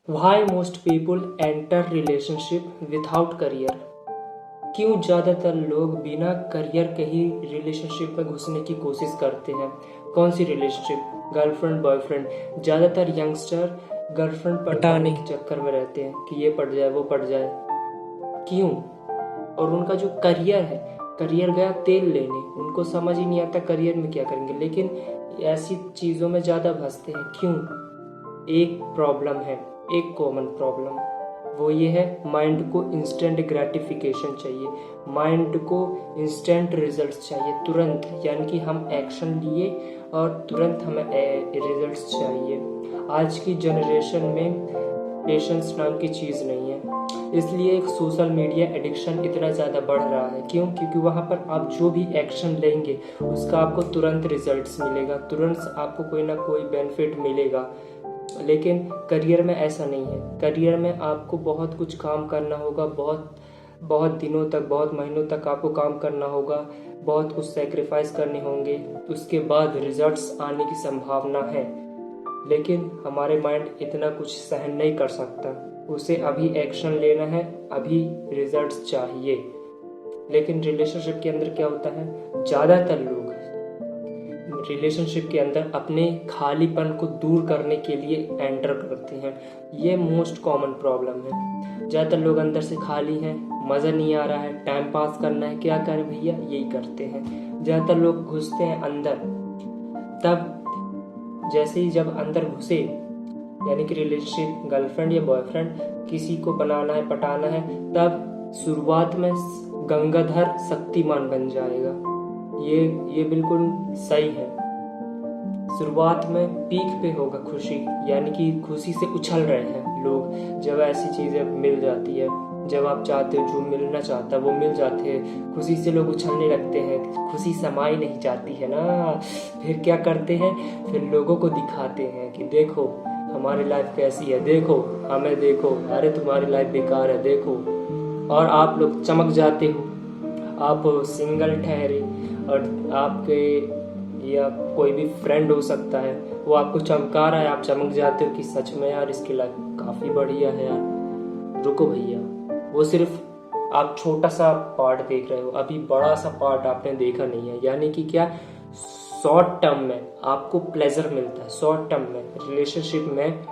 Why most people enter relationship without career? क्यों ज़्यादातर लोग बिना करियर के ही रिलेशनशिप में घुसने की कोशिश करते हैं? कौन सी रिलेशनशिप? Girlfriend boyfriend. ज़्यादातर यंगस्टर गर्लफ्रेंड पटाने के चक्कर में रहते हैं कि ये पट जाए वो पट जाए। क्यों? और उनका जो करियर है, करियर गया तेल लेने, उनको समझ ही नहीं आता करियर में क्या करेंगे, लेकिन ऐसी चीज़ों में ज़्यादा फंसते हैं। क्यों? एक प्रॉब्लम है, एक कॉमन प्रॉब्लम, वो ये है माइंड को इंस्टेंट ग्रेटिफिकेशन चाहिए, माइंड को इंस्टेंट रिजल्ट्स चाहिए तुरंत, यानी कि हम एक्शन लिए और तुरंत हमें रिजल्ट्स चाहिए। आज की जनरेशन में पेशेंस नाम की चीज़ नहीं है, इसलिए एक सोशल मीडिया एडिक्शन इतना ज़्यादा बढ़ रहा है। क्यों? क्योंकि वहाँ पर आप जो भी एक्शन लेंगे उसका आपको तुरंत रिजल्ट्स मिलेगा, तुरंत आपको कोई ना कोई बेनिफिट मिलेगा। लेकिन करियर में ऐसा नहीं है। करियर में आपको बहुत कुछ काम करना होगा, बहुत बहुत दिनों तक, बहुत महीनों तक आपको काम करना होगा, बहुत कुछ सेक्रीफाइस करने होंगे, उसके बाद रिजल्ट्स आने की संभावना है। लेकिन हमारे माइंड इतना कुछ सहन नहीं कर सकता, उसे अभी एक्शन लेना है, अभी रिजल्ट्स चाहिए। लेकिन रिलेशनशिप के अंदर क्या होता है, ज़्यादातर लोग रिलेशनशिप के अंदर अपने खालीपन को दूर करने के लिए एंटर करते हैं। ये मोस्ट कॉमन प्रॉब्लम है। ज़्यादातर लोग अंदर से खाली हैं, मज़ा नहीं आ रहा है, टाइम पास करना है, क्या करें भैया, यही करते हैं। ज़्यादातर लोग घुसते हैं अंदर, तब जैसे ही जब अंदर घुसे, यानी कि रिलेशनशिप, गर्लफ्रेंड या बॉयफ्रेंड, किसी को बनाना है, पटाना है, तब शुरुआत में गंगाधर शक्तिमान बन जाएगा। ये बिल्कुल सही है। शुरुआत में पीक पे होगा खुशी, यानी कि खुशी से उछल रहे हैं लोग जब ऐसी चीज़ें मिल जाती है। जब आप चाहते हो, जो मिलना चाहता है वो मिल जाते हैं, खुशी से लोग उछलने लगते हैं। खुशी समाई नहीं जाती है ना, फिर क्या करते हैं, फिर लोगों को दिखाते हैं कि देखो हमारी लाइफ कैसी है, देखो हमें देखो, अरे तुम्हारी लाइफ बेकार है, देखो। और आप लोग चमक जाते हो, आप सिंगल ठहरे और आपके या कोई भी फ्रेंड हो सकता है, वो आपको चमका रहा है, आप चमक जाते हो कि सच में यार इसकी लाइफ काफ़ी बढ़िया है यार। रुको भैया, वो सिर्फ आप छोटा सा पार्ट देख रहे हो, अभी बड़ा सा पार्ट आपने देखा नहीं है। यानी कि क्या, शॉर्ट टर्म में आपको प्लेजर मिलता है, शॉर्ट टर्म में रिलेशनशिप में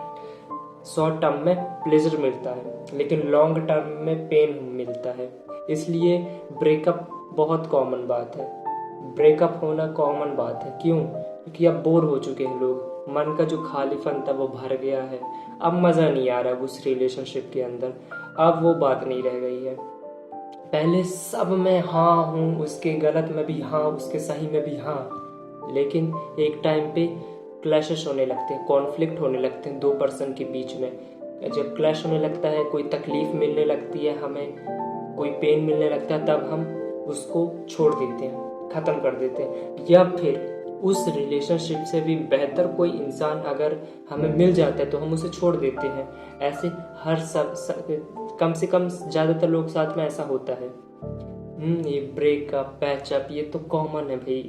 शॉर्ट टर्म में प्लेजर मिलता है, लेकिन लॉन्ग टर्म में पेन मिलता है। इसलिए ब्रेकअप बहुत कॉमन बात है, ब्रेकअप होना कॉमन बात है। क्यों? क्योंकि अब बोर हो चुके हैं लोग, मन का जो खालीपन था वो भर गया है, अब मज़ा नहीं आ रहा उस रिलेशनशिप के अंदर, अब वो बात नहीं रह गई है। पहले सब में हाँ हूँ, उसके गलत में भी हाँ, उसके सही में भी हाँ, लेकिन एक टाइम पे क्लैशेस होने लगते हैं, कॉन्फ्लिक्ट होने लगते हैं दो पर्सन के बीच में। जब क्लैश होने लगता है, कोई तकलीफ मिलने लगती है हमें, कोई पेन मिलने लगता है, तब हम उसको छोड़ देते हैं, ख़त्म कर देते हैं। या फिर उस रिलेशनशिप से भी बेहतर कोई इंसान अगर हमें मिल जाता है तो हम उसे छोड़ देते हैं। ऐसे हर कम से कम ज़्यादातर लोग साथ में ऐसा होता है। ये ब्रेकअप, पैचअप, ये तो कॉमन है भाई।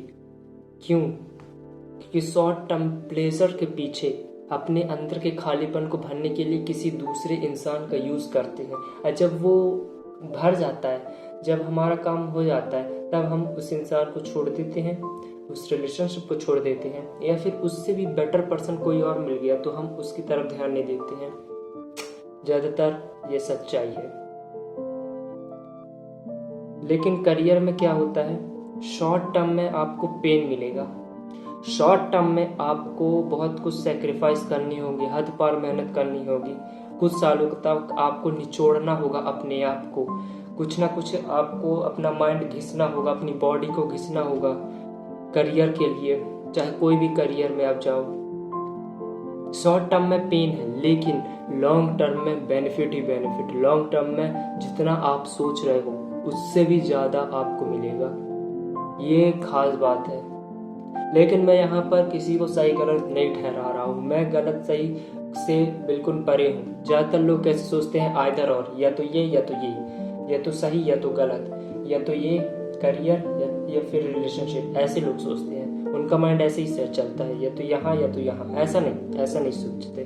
क्यों? क्योंकि शॉर्ट टर्म प्लेजर के पीछे अपने अंदर के खालीपन को भरने के लिए किसी दूसरे इंसान का यूज़ करते हैं, और जब वो भर जाता है, जब हमारा काम हो जाता है, तब हम उस इंसान को छोड़ देते हैं, उस रिलेशनशिप को छोड़ देते हैं, या फिर उससे भी बेटर पर्सन कोई और मिल गया तो हम उसकी तरफ ध्यान नहीं देते हैं। ज़्यादातर ये सच्चाई है। लेकिन करियर में क्या होता है, शॉर्ट टर्म में आपको पेन मिलेगा, शॉर्ट टर्म में आपको बहुत कुछ सेक्रीफाइस करनी होगी, हद पार मेहनत करनी होगी, कुछ सालों तक आपको निचोड़ना होगा अपने आप को, कुछ ना कुछ आपको अपना माइंड घिसना होगा, अपनी बॉडी को घिसना होगा करियर के लिए, चाहे कोई भी करियर में आप जाओ। शॉर्ट टर्म में पेन है, लेकिन लॉन्ग टर्म में बेनिफिट ही बेनिफिट। लॉन्ग टर्म में जितना आप सोच रहे हो उससे भी ज़्यादा आपको मिलेगा, ये खास बात है। लेकिन मैं यहाँ पर किसी को सही गलत नहीं ठहरा रहा हूँ, मैं गलत सही से बिल्कुल परे हूँ। ज़्यादातर लोग कैसे सोचते हैं, आइदर और, या तो ये या तो ये, या तो सही या तो गलत, या तो ये करियर या फिर रिलेशनशिप, ऐसे लोग सोचते हैं। उनका माइंड ऐसे ही से चलता है, या तो यहाँ या तो यहाँ। ऐसा नहीं सोचते।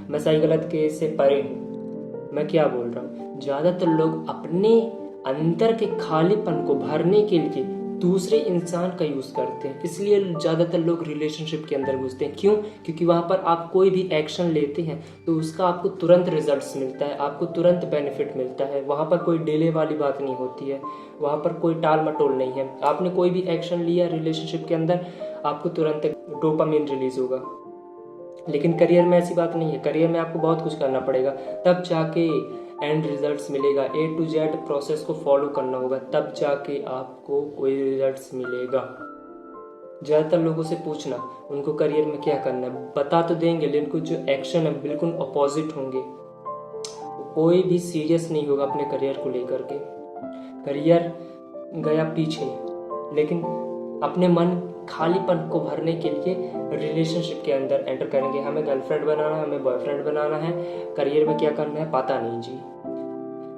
मैं सही गलत के से परे हूँ। मैं क्या बोल रहा हूँ, ज़्यादातर लोग अपने अंदर के खालीपन को भरने के लिए दूसरे इंसान का यूज़ करते हैं। इसलिए ज़्यादातर लोग रिलेशनशिप के अंदर घुसते हैं। क्यों? क्योंकि वहाँ पर आप कोई भी एक्शन लेते हैं तो उसका आपको तुरंत रिजल्ट्स मिलता है, आपको तुरंत बेनिफिट मिलता है। वहाँ पर कोई डिले वाली बात नहीं होती है, वहाँ पर कोई टाल मटोल नहीं है। आपने कोई भी एक्शन लिया रिलेशनशिप के अंदर, आपको तुरंत डोपामिन रिलीज होगा। लेकिन करियर में ऐसी बात नहीं है। करियर में आपको बहुत कुछ करना पड़ेगा, तब जाके एंड रिजल्ट्स मिलेगा। A to Z प्रोसेस को फॉलो करना होगा, तब जाके आपको कोई रिजल्ट्स मिलेगा। ज़्यादातर लोगों से पूछना उनको करियर में क्या करना है, बता तो देंगे, लेकिन कुछ जो एक्शन है बिल्कुल अपोजिट होंगे। कोई भी सीरियस नहीं होगा अपने करियर को लेकर के। करियर गया पीछे, लेकिन अपने मन खालीपन को भरने के लिए रिलेशनशिप के अंदर एंटर करेंगे। हमें गर्लफ्रेंड बनाना है, हमें बॉयफ्रेंड बनाना है, करियर में क्या करना है पता नहीं जी।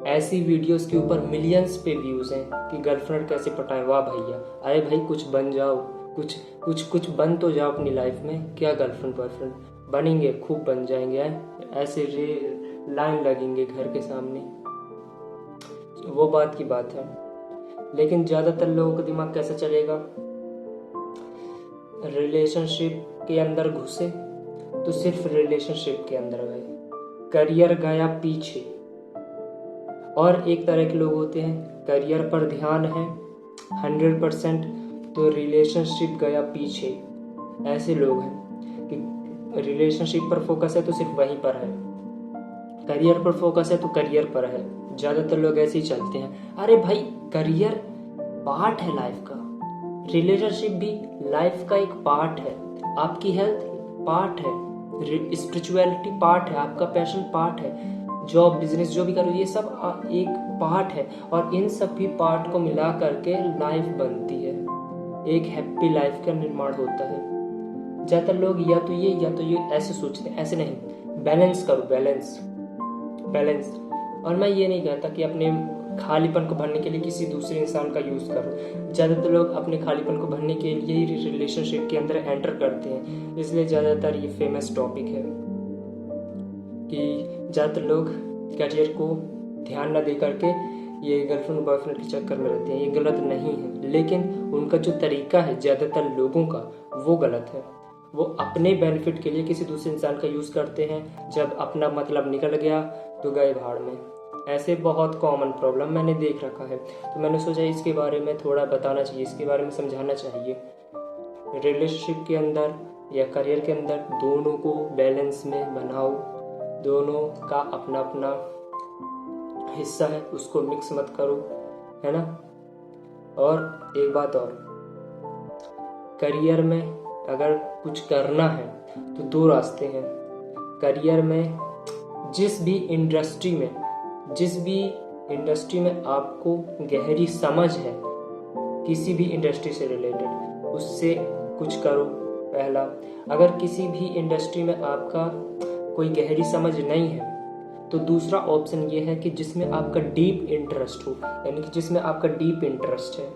ऐसी वीडियोस के ऊपर मिलियंस पे व्यूज हैं कि गर्लफ्रेंड कैसे पटाएं। वाह भैया, अरे भाई कुछ बन जाओ, कुछ बन तो जाओ अपनी लाइफ में। क्या गर्लफ्रेंड बॉयफ्रेंड बनेंगे, खूब बन जाएंगे, ऐसे लाइन लगेंगे घर के सामने, वो बात की बात है। लेकिन ज़्यादातर लोगों का दिमाग कैसा चलेगा, रिलेशनशिप के अंदर घुसे तो सिर्फ रिलेशनशिप के अंदर गए, करियर गया पीछे। और एक तरह के लोग होते हैं करियर पर ध्यान है 100%, तो रिलेशनशिप गया पीछे। ऐसे लोग हैं कि रिलेशनशिप पर फोकस है तो सिर्फ वहीं पर है, करियर पर फोकस है तो करियर पर है। ज़्यादातर लोग ऐसे ही चलते हैं। अरे भाई, करियर पार्ट है लाइफ का, रिलेशनशिप भी लाइफ का एक पार्ट है, आपकी हेल्थ पार्ट है, स्पिरिचुअलिटी पार्ट है, आपका पैशन पार्ट है, जॉब बिजनेस जो भी करो ये सब एक पार्ट है। और इन सभी पार्ट को मिला करके लाइफ बनती है, एक हैप्पी लाइफ का निर्माण होता है। ज़्यादातर लोग या तो ये ऐसे सोचते हैं, ऐसे नहीं। बैलेंस करो, बैलेंस। और मैं ये नहीं कहता कि अपने खालीपन को भरने के लिए किसी दूसरे इंसान का यूज़ करो। ज़्यादातर लोग अपने खालीपन को भरने के लिए ही रिलेशनशिप के अंदर एंटर करते हैं। इसलिए ज़्यादातर ये फेमस टॉपिक है कि ज़्यादातर लोग करियर को ध्यान न दे करके ये गर्लफ्रेंड बॉयफ्रेंड के चक्कर में रहते हैं। ये गलत नहीं है, लेकिन उनका जो तरीका है ज़्यादातर लोगों का वो गलत है। वो अपने बेनिफिट के लिए किसी दूसरे इंसान का यूज़ करते हैं, जब अपना मतलब निकल गया तो गए भाड़ में। ऐसे बहुत कॉमन प्रॉब्लम मैंने देख रखा है, तो मैंने सोचा इसके बारे में थोड़ा बताना चाहिए, इसके बारे में समझाना चाहिए। रिलेशनशिप के अंदर या करियर के अंदर दोनों को बैलेंस में बनाओ, दोनों का अपना अपना हिस्सा है, उसको मिक्स मत करो, है ना। और एक बात और, करियर में अगर कुछ करना है तो दो रास्ते हैं। करियर में जिस भी इंडस्ट्री में आपको गहरी समझ है, किसी भी इंडस्ट्री से रिलेटेड, उससे कुछ करो पहला। अगर किसी भी इंडस्ट्री में आपका कोई गहरी समझ नहीं है तो दूसरा ऑप्शन ये है कि जिसमें आपका डीप इंटरेस्ट हो, यानी कि जिसमें आपका डीप इंटरेस्ट है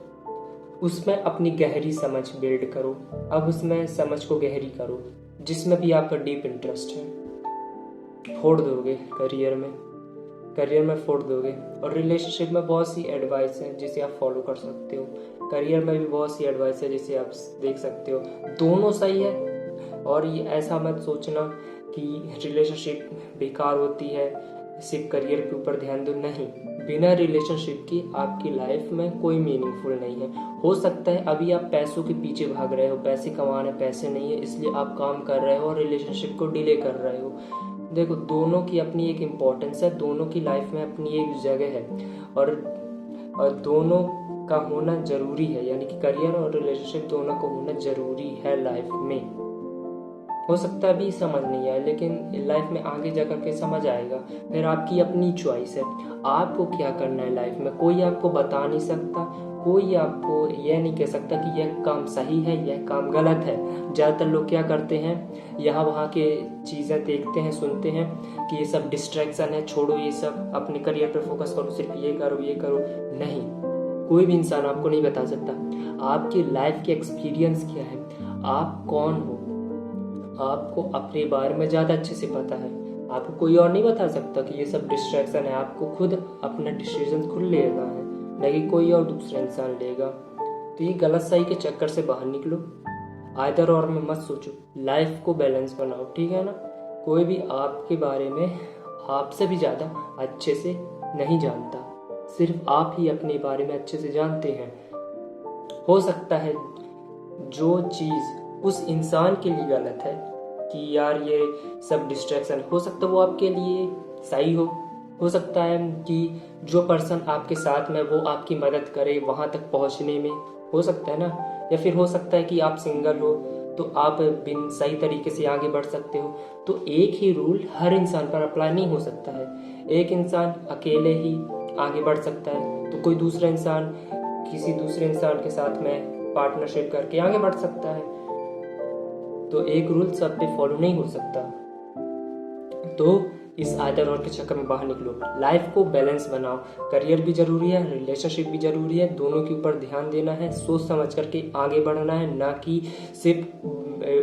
उसमें अपनी गहरी समझ बिल्ड करो। अब उसमें समझ को गहरी करो जिसमें भी आपका डीप इंटरेस्ट है। फोड़ दोगे करियर में फोड़ दोगे। और रिलेशनशिप में बहुत सी एडवाइस है जिसे आप फॉलो कर सकते हो, करियर में भी बहुत सी एडवाइस है जिसे आप देख सकते हो। दोनों सही है। और ये ऐसा मत सोचना कि रिलेशनशिप बेकार होती है, सिर्फ करियर के ऊपर ध्यान दो, नहीं। बिना रिलेशनशिप की आपकी लाइफ में कोई मीनिंगफुल नहीं है। हो सकता है अभी आप पैसों के पीछे भाग रहे हो, पैसे कमाने, पैसे नहीं है इसलिए आप काम कर रहे हो और रिलेशनशिप को डिले कर रहे हो। देखो, दोनों की अपनी एक इम्पोर्टेंस है, दोनों की लाइफ में अपनी एक जगह है, और दोनों का होना जरूरी है। यानी कि करियर और रिलेशनशिप दोनों को होना जरूरी है लाइफ में। हो सकता है अभी समझ नहीं आए, लेकिन लाइफ में आगे जा करके समझ आएगा। फिर आपकी अपनी चॉइस है, आपको क्या करना है लाइफ में। कोई आपको बता नहीं सकता, कोई आपको यह नहीं कह सकता कि यह काम सही है, यह काम गलत है। ज़्यादातर लोग क्या करते हैं, यहाँ वहाँ के चीज़ें देखते हैं, सुनते हैं कि ये सब डिस्ट्रैक्शन है, छोड़ो ये सब, अपने करियर पर फोकस करो, सिर्फ ये करो। नहीं, कोई भी इंसान आपको नहीं बता सकता आपकी लाइफ के एक्सपीरियंस क्या है, आप कौन हो, आपको अपने बारे में ज़्यादा अच्छे से पता है। आपको कोई और नहीं बता सकता कि ये सब डिस्ट्रैक्शन है। आपको खुद अपना डिसीजन खुद लेना है, न कि कोई और दूसरा इंसान लेगा। तो ये गलत सही के चक्कर से बाहर निकलो, आइदर और में मत सोचो, लाइफ को बैलेंस बनाओ, ठीक है ना। कोई भी आपके बारे में आपसे भी ज़्यादा अच्छे से नहीं जानता, सिर्फ आप ही अपने बारे में अच्छे से जानते हैं। हो सकता है जो चीज़ उस इंसान के लिए गलत है कि यार ये सब डिस्ट्रैक्शन, हो सकता है वो आपके लिए सही हो सकता है कि जो पर्सन आपके साथ में वो आपकी मदद करे वहाँ तक पहुँचने में, हो सकता है ना। या फिर हो सकता है कि आप सिंगल हो तो आप बिन सही तरीके से आगे बढ़ सकते हो। तो एक ही रूल हर इंसान पर अप्लाई नहीं हो सकता है। एक इंसान अकेले ही आगे बढ़ सकता है तो कोई दूसरा इंसान किसी दूसरे इंसान के साथ में पार्टनरशिप करके आगे बढ़ सकता है। तो एक रूल सब पे फॉलो नहीं हो सकता। तो इस आइदर और के चक्कर में बाहर निकलो, लाइफ को बैलेंस बनाओ। करियर भी जरूरी है, रिलेशनशिप भी जरूरी है, दोनों के ऊपर ध्यान देना है, सोच समझ करके आगे बढ़ना है, ना कि सिर्फ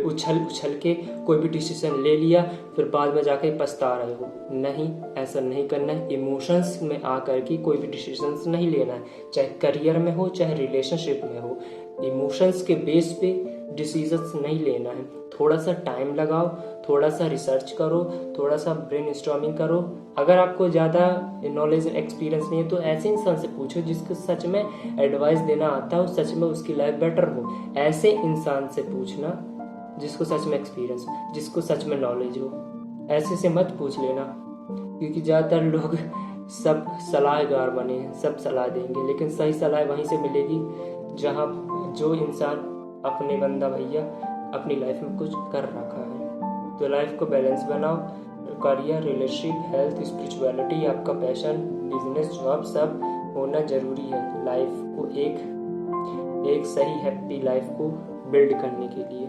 उछल के कोई भी डिसीजन ले लिया फिर बाद में जाके पछता रहे हो। नहीं, ऐसा नहीं करना है। इमोशंस में आकर के कोई भी डिसीजन नहीं लेना है, चाहे करियर में हो चाहे रिलेशनशिप में हो। इमोशंस के बेस पे डिसीजंस नहीं लेना है। थोड़ा सा टाइम लगाओ, थोड़ा सा रिसर्च करो, थोड़ा सा ब्रेनस्टॉर्मिंग करो। अगर आपको ज़्यादा नॉलेज एक्सपीरियंस नहीं है तो ऐसे इंसान से पूछो जिसको सच में एडवाइस देना आता हो, सच में उसकी लाइफ बेटर हो। ऐसे इंसान से पूछना जिसको सच में एक्सपीरियंस हो, जिसको सच में नॉलेज हो। ऐसे से मत पूछ लेना, क्योंकि ज़्यादातर लोग सब सलाहकार बने हैं, सब सलाह देंगे, लेकिन सही सलाह वहीं से मिलेगी जहाँ जो इंसान अपने बंदा भैया अपनी लाइफ में कुछ कर रखा है। तो लाइफ को बैलेंस बनाओ। करियर, रिलेशनशिप, हेल्थ, स्पिरिचुअलिटी, आपका पैशन, बिजनेस, जॉब सब होना जरूरी है लाइफ को एक सही हैप्पी लाइफ को बिल्ड करने के लिए।